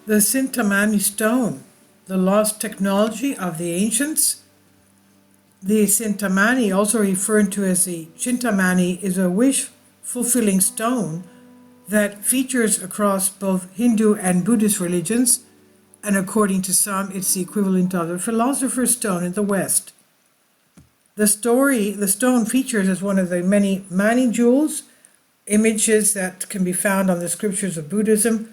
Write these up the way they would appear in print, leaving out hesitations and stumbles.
The Cintamani stone, the lost technology of the ancients. The Cintamani, also referred to as the Cintamani, is a wish-fulfilling stone that features across both Hindu and Buddhist religions, and according to some, it's the equivalent of the philosopher's stone in the West. The stone features as one of the many Mani jewels, images that can be found on the scriptures of Buddhism.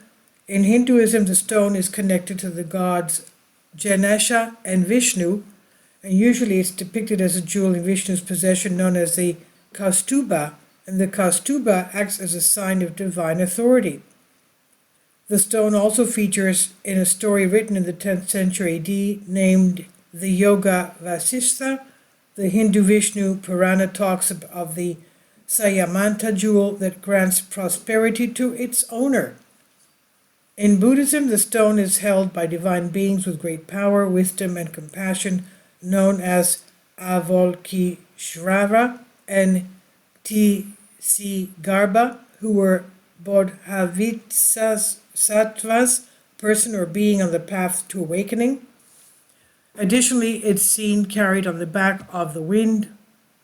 In Hinduism, the stone is connected to the gods Ganesha and Vishnu, and usually it's depicted as a jewel in Vishnu's possession known as the Kaustuba, and the Kaustuba acts as a sign of divine authority. The stone also features in a story written in the 10th century AD named the Yoga Vasistha. The Hindu Vishnu Purana talks of the Sayamanta jewel that grants prosperity to its owner. In Buddhism, the stone is held by divine beings with great power, wisdom, and compassion, known as Avalokiteshvara and Tsigarba, who were bodhisattvas, person or being on the path to awakening. Additionally, it's seen carried on the back of the wind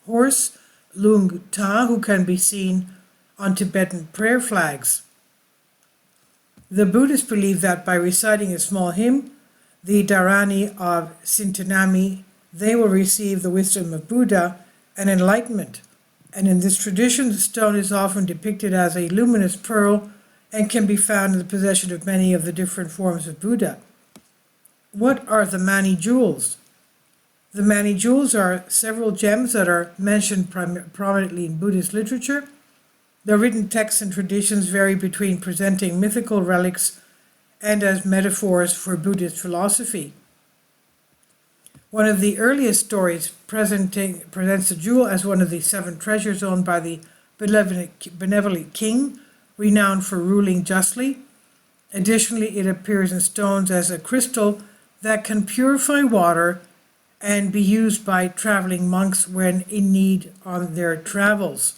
horse, Lung Ta, who can be seen on Tibetan prayer flags. The Buddhists believe that by reciting a small hymn, the Dharani of Cintamani, they will receive the wisdom of Buddha and enlightenment. And in this tradition, the stone is often depicted as a luminous pearl and can be found in the possession of many of the different forms of Buddha. What are the Mani jewels? The Mani jewels are several gems that are mentioned prominently in Buddhist literature. The written texts and traditions vary between presenting mythical relics and as metaphors for Buddhist philosophy. One of the earliest stories presents the jewel as one of the 7 treasures owned by the benevolent king, renowned for ruling justly. Additionally, it appears in stones as a crystal that can purify water and be used by traveling monks when in need on their travels.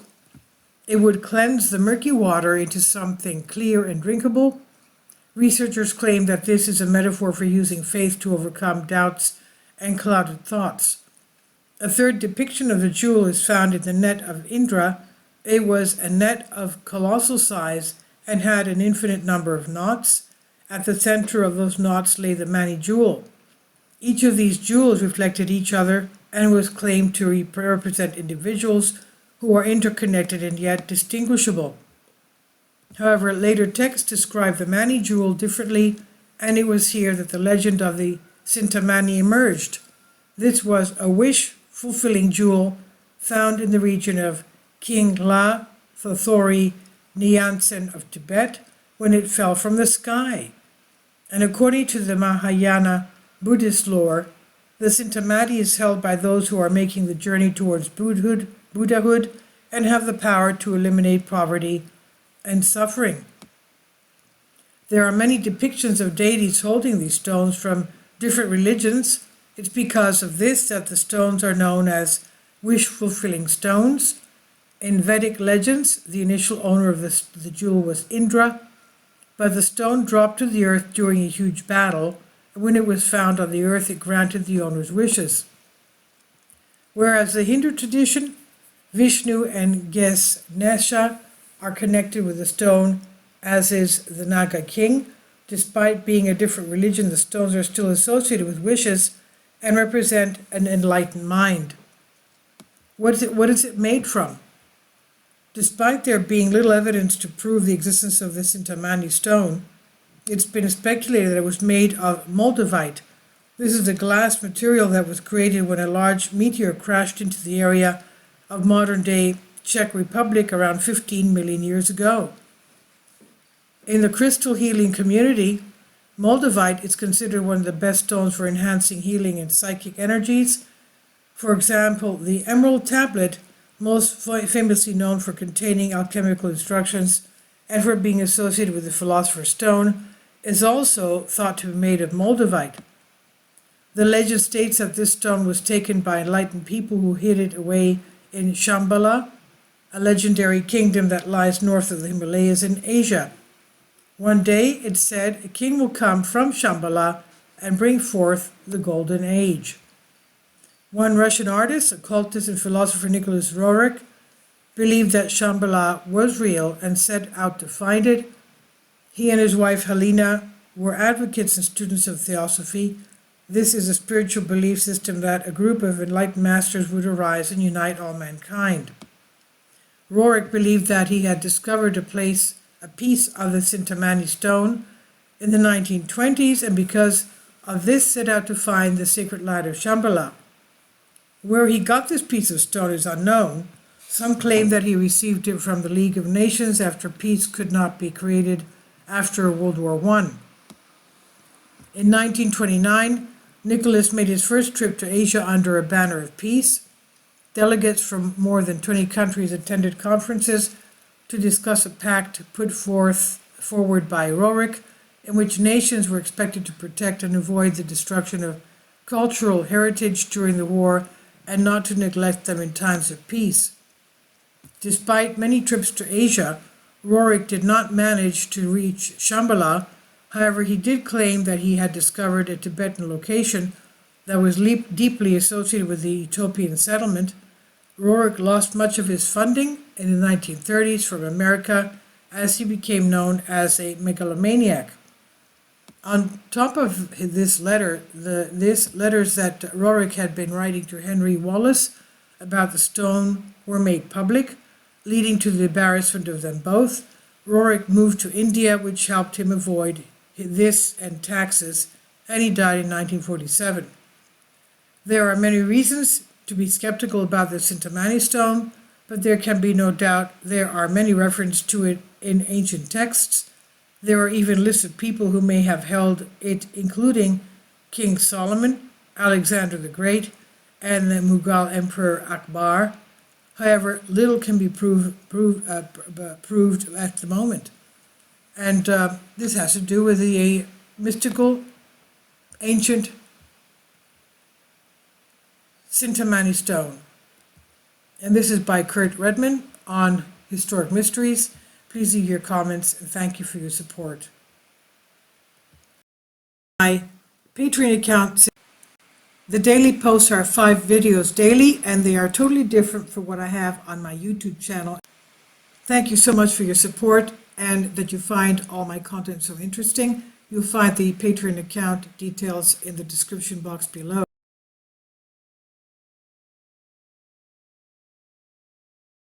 It would cleanse the murky water into something clear and drinkable. Researchers claim that this is a metaphor for using faith to overcome doubts and clouded thoughts. A third depiction of the jewel is found in the net of Indra. It was a net of colossal size and had an infinite number of knots. At the center of those knots lay the Mani jewel. Each of these jewels reflected each other and was claimed to represent individuals who are interconnected and yet distinguishable. However, later texts describe the Mani jewel differently, and it was here that the legend of the Cintamani emerged. This was a wish-fulfilling jewel found in the region of Kingla, Thothori, Nyansen of Tibet, when it fell from the sky. And according to the Mahayana Buddhist lore, the Cintamani is held by those who are making the journey towards Buddhahood and have the power to eliminate poverty and suffering. There are many depictions of deities holding these stones from different religions. It's because of this that the stones are known as wish-fulfilling stones. In Vedic legends, the initial owner of the jewel was Indra, but the stone dropped to the earth during a huge battle, and when it was found on the earth, it granted the owner's wishes. Whereas the Hindu tradition, Vishnu and Ganesha are connected with the stone, as is the Naga king. Despite being a different religion, the stones are still associated with wishes and represent an enlightened mind. What is it made from? Despite there being little evidence to prove the existence of the Cintamani stone, it's been speculated that it was made of moldavite. This is a glass material that was created when a large meteor crashed into the area of modern-day Czech Republic around 15 million years ago. In the crystal healing community, moldavite is considered one of the best stones for enhancing healing and psychic energies. For example, the emerald tablet, most famously known for containing alchemical instructions and for being associated with the philosopher's stone, is also thought to be made of moldavite. The legend states that this stone was taken by enlightened people who hid it away in Shambhala, a legendary kingdom that lies north of the Himalayas in Asia. One day, it said, a king will come from Shambhala and bring forth the golden age. One Russian artist, occultist, and philosopher, Nicholas Roerich, believed that Shambhala was real and set out to find it. He and his wife Helena were advocates and students of theosophy. This is a spiritual belief system that a group of enlightened masters would arise and unite all mankind. Roerich believed that he had discovered a piece of the Cintamani stone in the 1920s, and because of this set out to find the sacred ladder of Shambhala. Where he got this piece of stone is unknown. Some claim that he received it from the League of Nations after peace could not be created after World War I. In 1929, Nicholas made his first trip to Asia under a banner of peace. Delegates from more than 20 countries attended conferences to discuss a pact put forward by Roerich, in which nations were expected to protect and avoid the destruction of cultural heritage during the war and not to neglect them in times of peace. Despite many trips to Asia, Roerich did not manage to reach Shambhala. However, he did claim that he had discovered a Tibetan location that was deeply associated with the utopian settlement. Roerich lost much of his funding in the 1930s from America as he became known as a megalomaniac. On top of this letter, letters that Roerich had been writing to Henry Wallace about the stone were made public, leading to the embarrassment of them both. Roerich moved to India, which helped him avoid this and taxes, and he died in 1947. There are many reasons to be skeptical about the Cintamani stone, but there can be no doubt there are many references to it in ancient texts. There are even lists of people who may have held it, including King Solomon, Alexander the Great, and the Mughal Emperor Akbar. However, little can be proved at the moment. And this has to do with the mystical, ancient Cintamani stone. And this is by Kurt Redman on Historic Mysteries. Please leave your comments, and thank you for your support. My Patreon account, the daily posts are 5 videos daily, and they are totally different from what I have on my YouTube channel. Thank you so much for your support and that you find all my content so interesting. You'll find the Patreon account details in the description box below.